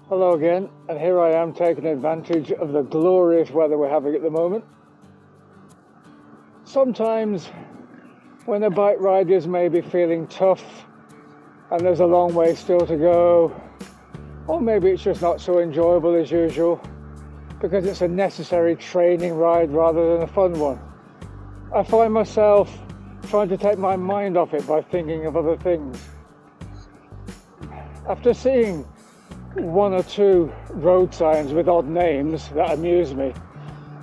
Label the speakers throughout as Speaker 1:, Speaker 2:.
Speaker 1: Hello again, and here I am taking advantage of the glorious weather we're having at the moment. Sometimes when the bike riders may be feeling tough and there's a long way still to go, or maybe it's just not so enjoyable as usual because it's a necessary training ride rather than a fun one, I find myself trying to take my mind off it by thinking of other things. After seeing one or two road signs with odd names that amuse me,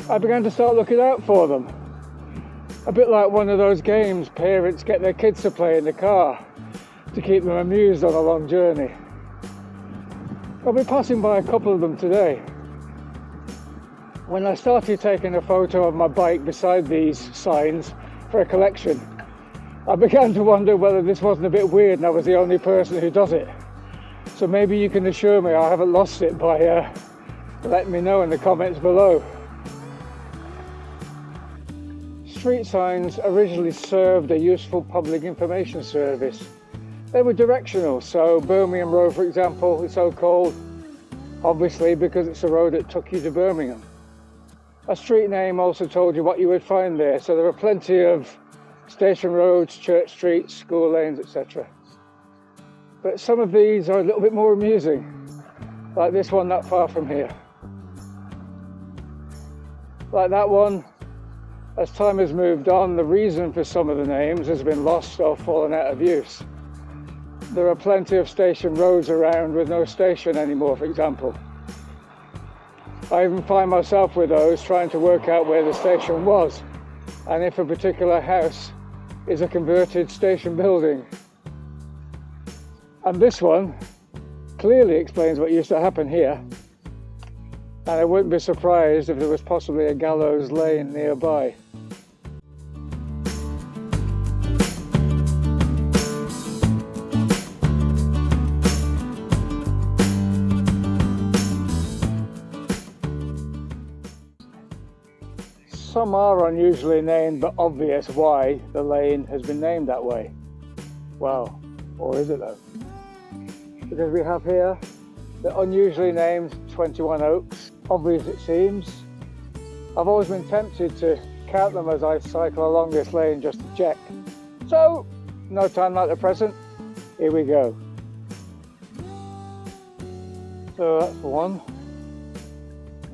Speaker 1: I began to start looking out for them. A bit like one of those games parents get their kids to play in the car to keep them amused on a long journey. I'll be passing by a couple of them today. When I started taking a photo of my bike beside these signs for a collection, I began to wonder whether this wasn't a bit weird and I was the only person who does it. So maybe you can assure me I haven't lost it by letting me know in the comments below. Street signs originally served a useful public information service. They were directional, so Birmingham Road, for example, is so called obviously because it's the road that took you to Birmingham. A street name also told you what you would find there, so there are plenty of station roads, church streets, school lanes, etc. But some of these are a little bit more amusing, like this one not far from here. Like that one, as time has moved on, the reason for some of the names has been lost or fallen out of use. There are plenty of station roads around with no station anymore, for example. I even find myself with those trying to work out where the station was and if a particular house is a converted station building. And this one clearly explains what used to happen here, and I wouldn't be surprised if there was possibly a gallows lane nearby. Some are unusually named, but obvious why the lane has been named that way. Well, or is it though? Because we have here the unusually named 21 Oaks, obvious it seems. I've always been tempted to count them as I cycle along this lane just to check. So, no time like the present, here we go. So that's one.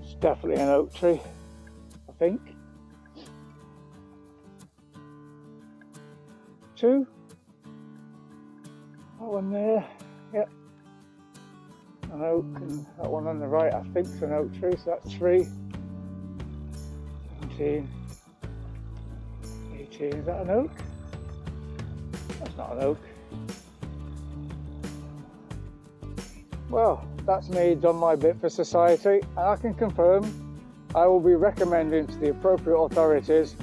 Speaker 1: It's definitely an oak tree, I think. Two. That one there, yep. An oak, and that one on the right I think is an oak tree, so that's 3. 17, 18, is that an oak? That's not an oak. Well, that's me done my bit for society, and I can confirm I will be recommending to the appropriate authorities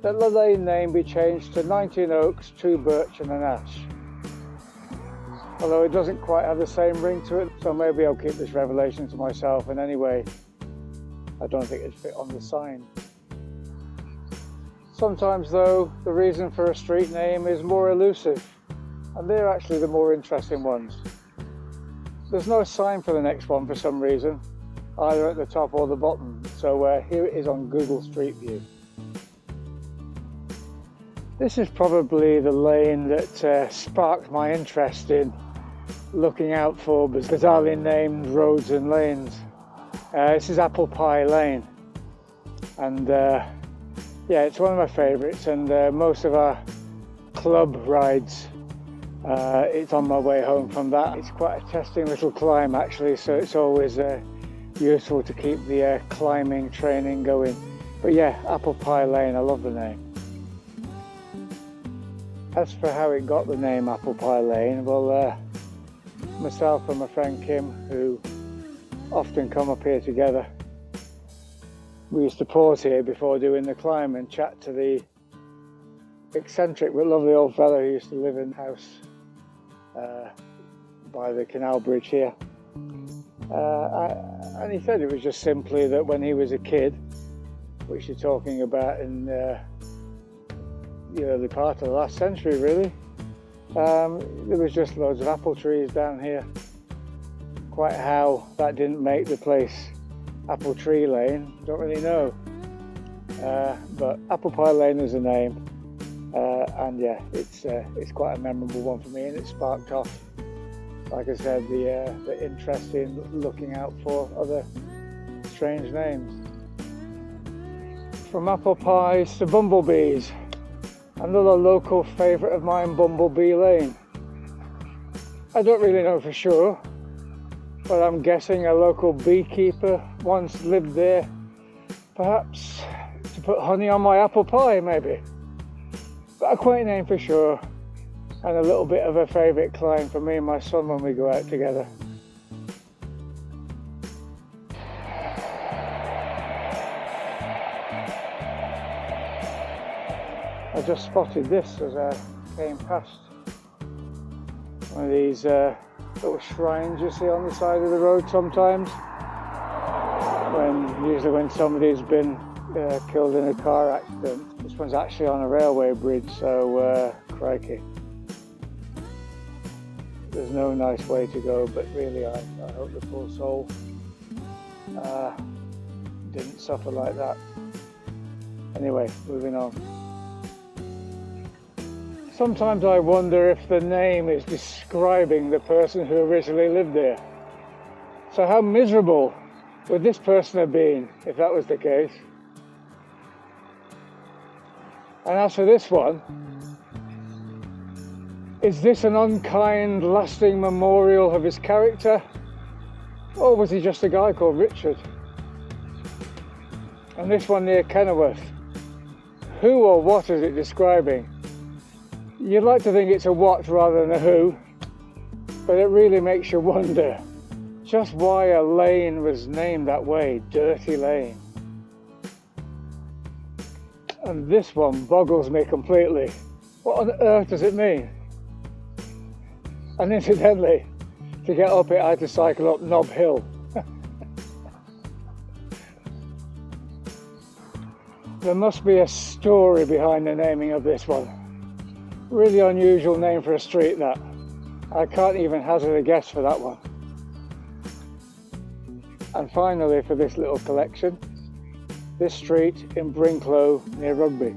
Speaker 1: that the lane name be changed to 19 Oaks, 2 Birch and an Ash. Although it doesn't quite have the same ring to it, so maybe I'll keep this revelation to myself, and anyway, I don't think it'd fit on the sign. Sometimes though, the reason for a street name is more elusive, and they're actually the more interesting ones. There's no sign for the next one for some reason, either at the top or the bottom, so here it is on Google Street View. This is probably the lane that sparked my interest in looking out for bizarrely named roads and lanes. This is Apple Pie Lane, and yeah, it's one of my favourites, and most of our club rides, it's on my way home from that. It's quite a testing little climb actually, so it's always useful to keep the climbing training going. But yeah, Apple Pie Lane, I love the name. As for how it got the name Apple Pie Lane, well, myself and my friend Kim, who often come up here together, we used to pause here before doing the climb and chat to the eccentric but lovely old fellow who used to live in the house by the canal bridge here. And he said it was just simply that when he was a kid, which you're talking about in the early part of the last century really, there was just loads of apple trees down here, Quite how that didn't make the place Apple Tree Lane, don't really know. But Apple Pie Lane is a name, and yeah, it's quite a memorable one for me, and it sparked off, like I said, the interest in looking out for other strange names. From apple pies to bumblebees, another local favourite of mine, Bumblebee Lane. I don't really know for sure, but I'm guessing a local beekeeper once lived there, perhaps to put honey on my apple pie, maybe. But a quaint name for sure, and a little bit of a favourite climb for me and my son when we go out together. I just spotted this as I came past. One of these little shrines you see on the side of the road sometimes, usually when somebody's been killed in a car accident. This one's actually on a railway bridge, so crikey. There's no nice way to go, but really I hope the poor soul didn't suffer like that. Anyway, moving on. Sometimes I wonder if the name is describing the person who originally lived there. So how miserable would this person have been if that was the case? And as for this one, is this an unkind, lasting memorial of his character? Or was he just a guy called Richard? And this one near Kenilworth, who or what is it describing? You'd like to think it's a what rather than a who, but it really makes you wonder just why a lane was named that way, Dirty Lane. And this one boggles me completely. What on earth does it mean? And incidentally, to get up it I had to cycle up Knob Hill. There must be a story behind the naming of this one. Really unusual name for a street, that. I can't even hazard a guess for that one. And finally, for this little collection, this street in Brinklow near Rugby.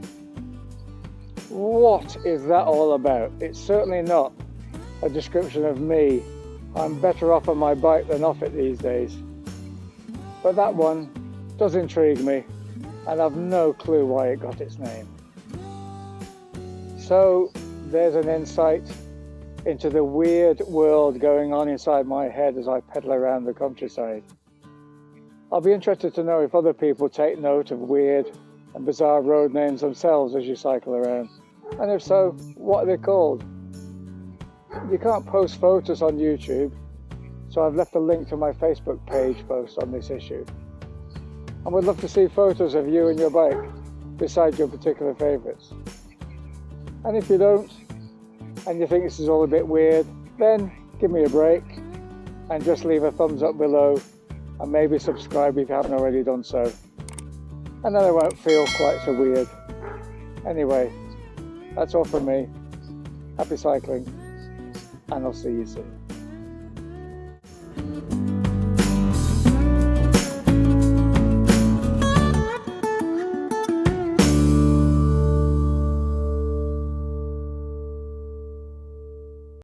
Speaker 1: What is that all about? It's certainly not a description of me. I'm better off on my bike than off it these days. But that one does intrigue me, and I've no clue why it got its name. So there's an insight into the weird world going on inside my head as I pedal around the countryside. I'll be interested to know if other people take note of weird and bizarre road names themselves as you cycle around. And if so, what are they called? You can't post photos on YouTube, so I've left a link to my Facebook page post on this issue. And would love to see photos of you and your bike, besides your particular favourites. And if you don't, and you think this is all a bit weird, then give me a break and just leave a thumbs up below and maybe subscribe if you haven't already done so. And then I won't feel quite so weird. Anyway, that's all from me. Happy cycling, and I'll see you soon.